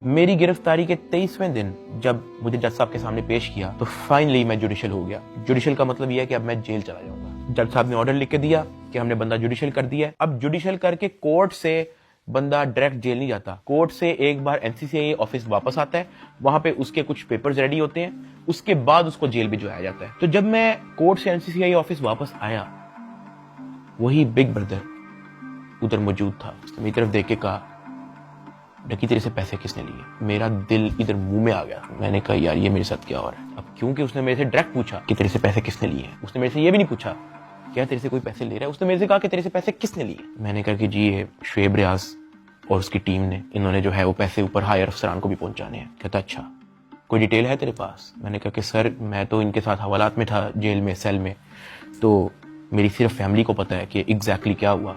मेरी गिरफ्तारी के 23वें दिन जब मुझे जज साहब के सामने पेश किया तो फाइनली मैं जुडिशियल हो गया। जुडिशियल का मतलब यह है कि अब मैं जेल चला जाऊंगा। जज साहब ने ऑर्डर लिख के दिया कि हमने बंदा जुडिशियल कर दिया है। अब जुडिशियल करके कोर्ट से बंदा डायरेक्ट जेल नहीं जाता। कोर्ट से एक बार एनसीसीआई ऑफिस वापस आता है, वहां पे उसके कुछ पेपर्स रेडी होते हैं, उसके बाद उसको जेल भिजवाया जाता है। तो जब मैं कोर्ट से एनसीसीआई ऑफिस वापस आया, वही बिग ब्रदर उधर मौजूद था। उसने मेरी तरफ देख के कहा, डकी तेरे से पैसे किसने लिए? मेरा दिल इधर मुंह में आ गया। मैंने कहा यार ये मेरे साथ क्या हो रहा है। अब क्योंकि उसने मेरे से डायरेक्ट पूछा कि तेरे से पैसे किसने लिए हैं, उसने मेरे से ये भी नहीं पूछा क्या तेरे से कोई पैसे ले रहा है, उसने मेरे से कहा कि तेरे से पैसे किसने लिए। मैंने कहा कि जी ये शुएब रियाज और उसकी टीम ने, इन्होंने जो है वो पैसे ऊपर हायर अफसरान को भी पहुंचाने हैं। कहता अच्छा कोई डिटेल है तेरे पास? मैंने कहा कि सर मैं तो इनके साथ हवालात में था, जेल में, सेल में, तो मेरी सिर्फ फैमिली को पता है कि एग्जैक्टली क्या हुआ।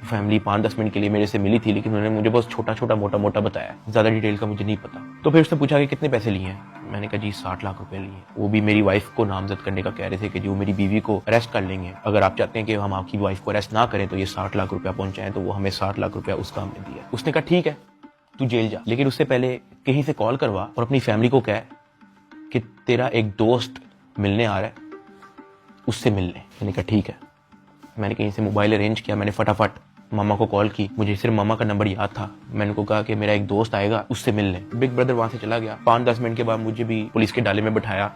फैमिली 5-10 मिनट के लिए मेरे से मिली थी, लेकिन उन्होंने मुझे बहुत छोटा छोटा मोटा मोटा बताया, ज्यादा डिटेल का मुझे नहीं पता। तो फिर उसने पूछा कि कितने पैसे लिए हैं। मैंने कहा जी 60 लाख रुपए लिए। वो भी मेरी वाइफ को नामजद करने का कह रहे थे कि जो मेरी बीवी को अरेस्ट कर लेंगे, अगर आप चाहते हैं कि हम आपकी वाइफ को अरेस्ट ना करें तो ये 60 लाख रुपया पहुंचाएं। तो वो हमें 60 लाख रुपया उसका हमने दिया। उसने कहा ठीक है तू जेल जा, लेकिन उससे पहले कहीं से कॉल करवा और अपनी फैमिली को कह कि तेरा एक दोस्त मिलने आ रहा है, उससे मिलने। मैंने कहा ठीक है। मैंने कहीं से मोबाइल अरेंज किया, मैंने फटाफट मामा को कॉल की। मुझे सिर्फ मामा का नंबर याद था। मैंने उनको कहा कि मेरा एक दोस्त आएगा, उससे मिलने। बिग ब्रदर वहां से चला गया। 5-10 मिनट के बाद मुझे भी पुलिस के डाले में बिठाया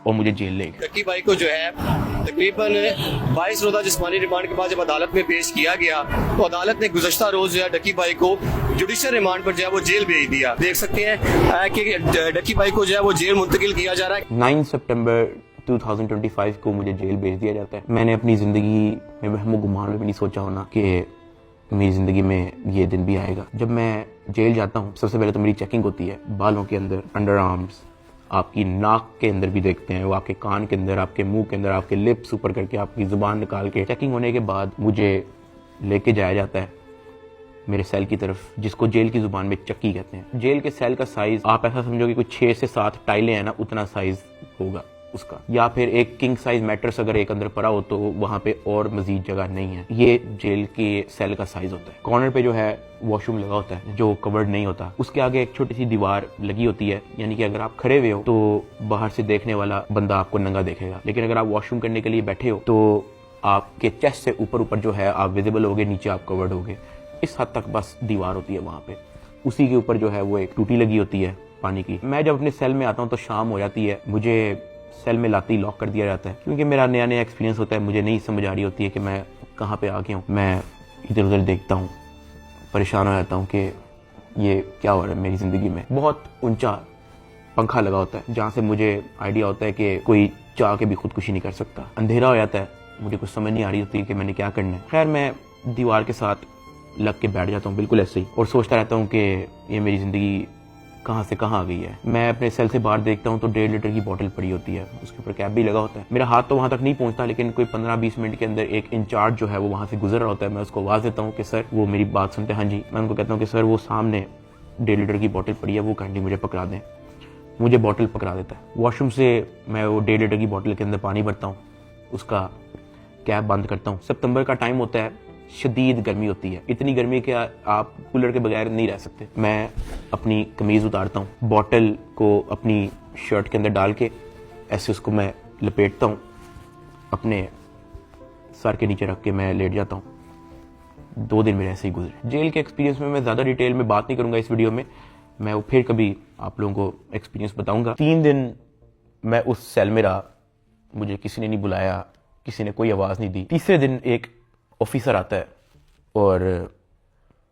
और मुझे जेल ले गया। डकी भाई को जो है तकरीबन 22 रोजा जिस्मानी रिमांड के बाद जब अदालत में पेश किया गया तो अदालत ने गुज़श्ता रोज जो है डकी भाई को जुडिशियल रिमांड पर जो है वो जेल भेज दिया। देख सकते हैं कि डकी भाई को जो है वो जेल मुंतकिल किया जा रहा है। 9 सितंबर 2025 को मुझे जेल भेज दिया जाता है। मैंने अपनी जिंदगी में वहमो गुमान में भी नहीं सोचा होना कि मेरी जिंदगी में ये दिन भी आएगा। जब मैं जेल जाता हूँ, सबसे पहले तो मेरी चेकिंग होती है, बालों के अंदर, अंडर आर्म्स, आपकी नाक के अंदर भी देखते हैं, वो आपके कान के अंदर, आपके मुंह के अंदर, आपके लिप्स ऊपर करके, आपकी जुबान निकाल के। चेकिंग होने के बाद मुझे लेके जाया जाता है मेरे सेल की तरफ, जिसको जेल की जुबान में चक्की कहते हैं। जेल के सेल का साइज आप ऐसा समझो कि कुछ 6 से 7 टाइलें हैं ना, उतना साइज होगा उसका। या फिर एक किंग साइज मैट्रेस अगर एक अंदर पड़ा हो तो वहां पे और मजीद जगह नहीं है। ये जेल के सेल का साइज होता है। कॉर्नर पे जो है वॉशरूम लगा होता है जो कवर्ड नहीं होता। उसके आगे एक छोटी सी दीवार लगी होती है, यानी कि अगर आप खड़े हुए हो तो बाहर से देखने वाला बंदा आपको नंगा देखेगा, लेकिन अगर आप वॉशरूम करने के लिए बैठे हो तो आपके चेस्ट से ऊपर ऊपर जो है आप विजिबल होगे, नीचे आप कवर्ड होगे। इस हद तक बस दीवार होती है वहां पे। उसी के ऊपर जो है वो एक टूटी लगी होती है पानी की। मैं जब अपने सेल में आता हूँ तो शाम हो जाती है, मुझे सेल में लाते ही लॉक कर दिया जाता है, क्योंकि मेरा नया नया एक्सपीरियंस होता है। मुझे नहीं समझ आ रही होती है कि मैं कहाँ पे आ गया हूँ। मैं इधर उधर देखता हूँ, परेशान हो जाता हूँ कि ये क्या हो रहा है मेरी जिंदगी में। बहुत ऊंचा पंखा लगा होता है जहाँ से मुझे आइडिया होता है कि कोई चाह के भी खुदकुशी नहीं कर सकता। अंधेरा हो जाता है, मुझे कुछ समझ नहीं आ रही होती कि मैंने क्या करना है। खैर मैं दीवार के साथ लग के बैठ जाता हूँ बिल्कुल ऐसे ही, और सोचता रहता हूँ कि ये मेरी जिंदगी कहाँ से कहाँ आ गई है। मैं अपने सेल से बाहर देखता हूँ तो 1.5 लीटर की बोतल पड़ी होती है, उसके ऊपर कैप भी लगा होता है। मेरा हाथ तो वहां तक नहीं पहुंचता, लेकिन कोई 15-20 मिनट के अंदर एक इंचार्ज जो है वो वहां से गुजर रहा होता है। मैं उसको आवाज देता हूँ कि सर, वो मेरी बात सुनते हैं, हाँ जी। मैं उनको कहता हूँ कि सर वो सामने 1.5 लीटर की बोतल पड़ी है, वो काइंडली मुझे पकड़ा दें। मुझे बोतल पकड़ा देता है। वॉशरूम से मैं वो 1.5 लीटर की बोतल के अंदर पानी भरता हूँ, उसका कैप बंद करता हूँ। सितंबर का टाइम होता है, शदीद गर्मी होती है, इतनी गर्मी कि आप कूलर के बगैर नहीं रह सकते। मैं अपनी कमीज उतारता हूँ, बॉटल को अपनी शर्ट के अंदर डाल के ऐसे उसको मैं लपेटता हूँ, अपने सर के नीचे रख के मैं लेट जाता हूँ। 2 दिन मेरे ऐसे ही गुजरे। जेल के एक्सपीरियंस में मैं ज्यादा डिटेल में बात नहीं करूंगा इस वीडियो में, मैं वो फिर कभी आप लोगों को एक्सपीरियंस बताऊंगा। 3 दिन मैं उस सेल में रहा, मुझे किसी ने नहीं बुलाया, किसी ने कोई आवाज नहीं दी। तीसरे दिन एक ऑफिसर आता है और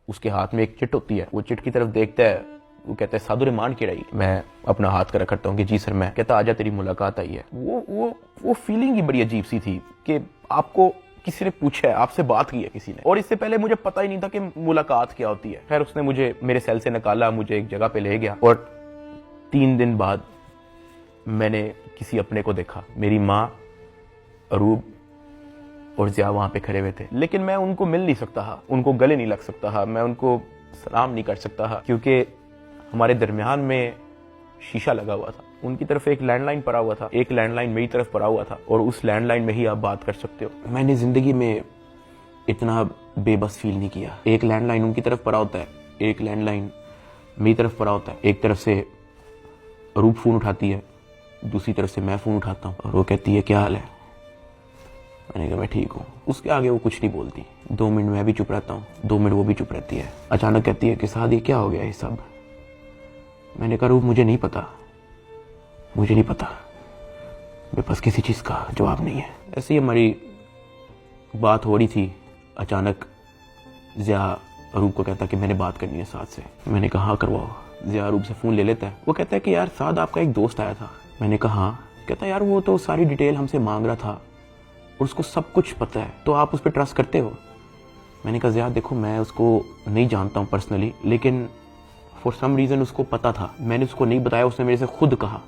उसके हाथ में एक चिट होती है। वो चिट की तरफ देखता है, वो कहता है साधु रिमांड की रही। मैं अपना हाथ कर रखता हूँ कि जी सर मैं। कहता आजा तेरी मुलाकात आई है। वो फीलिंग ही बड़ी अजीब सी थी कि आपको किसी ने पूछा है, आपसे बात की है किसी ने, और इससे पहले मुझे पता ही नहीं था कि मुलाकात क्या होती है। खैर उसने मुझे मेरे सेल से निकाला, मुझे एक जगह पे ले गया, और 3 दिन बाद मैंने किसी अपने को देखा। मेरी माँ, अरूब और जिया वहां पे खड़े हुए थे, लेकिन मैं उनको मिल नहीं सकता था, उनको गले नहीं लग सकता था, मैं उनको सलाम नहीं कर सकता था, क्योंकि हमारे दरमियान में शीशा लगा हुआ था। उनकी तरफ एक लैंडलाइन पड़ा हुआ था, एक लैंडलाइन मेरी तरफ पड़ा हुआ था, और उस लैंडलाइन में ही आप बात कर सकते हो। मैंने जिंदगी में इतना बेबस फील नहीं किया। एक लैंडलाइन उनकी तरफ पड़ा होता है, एक लैंडलाइन मेरी तरफ पड़ा होता है। एक तरफ से रूप फ़ोन उठाती है, दूसरी तरफ से मैं फ़ोन उठाता हूँ और वो कहती है क्या हाल है। मैंने कहा मैं ठीक हूँ। उसके आगे वो कुछ नहीं बोलती। 2 मिनट मैं भी चुप रहता हूँ, 2 मिनट वो भी चुप रहती है। अचानक कहती है कि साद ये क्या हो गया ये सब। मैंने कहा रूप मुझे नहीं पता, मुझे नहीं पता, मेरे पास किसी चीज़ का जवाब नहीं है। ऐसे ही हमारी बात हो रही थी, अचानक ज़िया रूप को कहता कि मैंने बात करनी है साद से। मैंने कहा हाँ करवाओ। ज़िया रूप से फ़ोन ले लेता है। वो कहता है कि यार साद आपका एक दोस्त आया था। मैंने कहा हाँ। कहता है यार वो तो सारी डिटेल हमसे मांग रहा था और उसको सब कुछ पता है, तो आप उस पर ट्रस्ट करते हो। मैंने कहा ज़िया देखो मैं उसको नहीं जानता हूँ पर्सनली, लेकिन फॉर सम रीज़न उसको पता था। मैंने उसको नहीं बताया, उसने मेरे से खुद कहा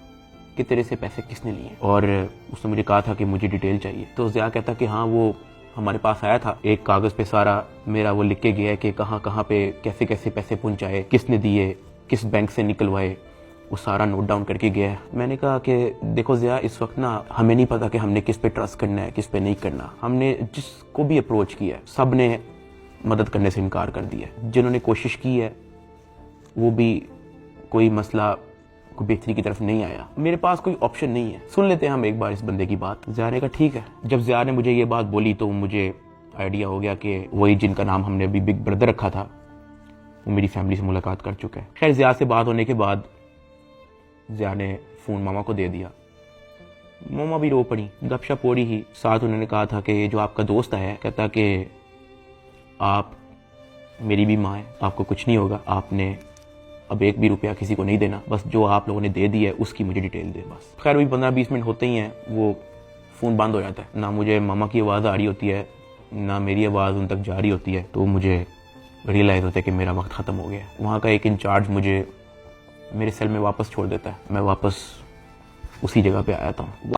कि तेरे से पैसे किसने लिए, और उसने मुझे कहा था कि मुझे डिटेल चाहिए। तो ज़िया कहता कि हाँ वो हमारे पास आया था, एक कागज़ पे सारा मेरा वो लिख के गया है कि कहाँ कहाँ पे कैसे कैसे पैसे पहुँचाए, किसने दिए, किस बैंक से निकलवाए, वो सारा नोट डाउन करके गया है। मैंने कहा कि देखो ज़िया इस वक्त ना हमें नहीं पता कि हमने किस पे ट्रस्ट करना है, किस पे नहीं करना। हमने जिसको भी अप्रोच किया है सब ने मदद करने से इनकार कर दिया है। जिन्होंने कोशिश की है वो भी कोई मसला कोई बेहतरी की तरफ नहीं आया। मेरे पास कोई ऑप्शन नहीं है, सुन लेते हैं हम एक बार इस बंदे की बात। ज़िया ने कहा ठीक है। जब ज़िया ने मुझे ये बात बोली तो मुझे आइडिया हो गया कि वही जिनका नाम हमने अभी बिग ब्रदर रखा था वो मेरी फैमिली से मुलाकात कर चुका है। खैर ज़िया से बात होने के बाद ज़िया ने फ़ोन मामा को दे दिया। मामा भी रो पड़ी, गपशप हो रही ही। साथ उन्होंने कहा था कि ये जो आपका दोस्त आया है, कहता कि आप मेरी भी माँ है, आपको कुछ नहीं होगा, आपने अब 1 भी रुपया किसी को नहीं देना, बस जो आप लोगों ने दे दिया है उसकी मुझे डिटेल दे बस। खैर वही 15-20 मिनट होते ही हैं वो फ़ोन बंद हो जाता है। ना मुझे मामा की आवाज़ आ रही होती है, ना मेरी आवाज़ उन तक जा रही होती है। तो मुझे रियलाइज़ होता है कि मेरा वक्त ख़त्म हो गया है। वहाँ का एक इंचार्ज मुझे मेरे सेल में वापस छोड़ देता है। मैं वापस उसी जगह पे आया था।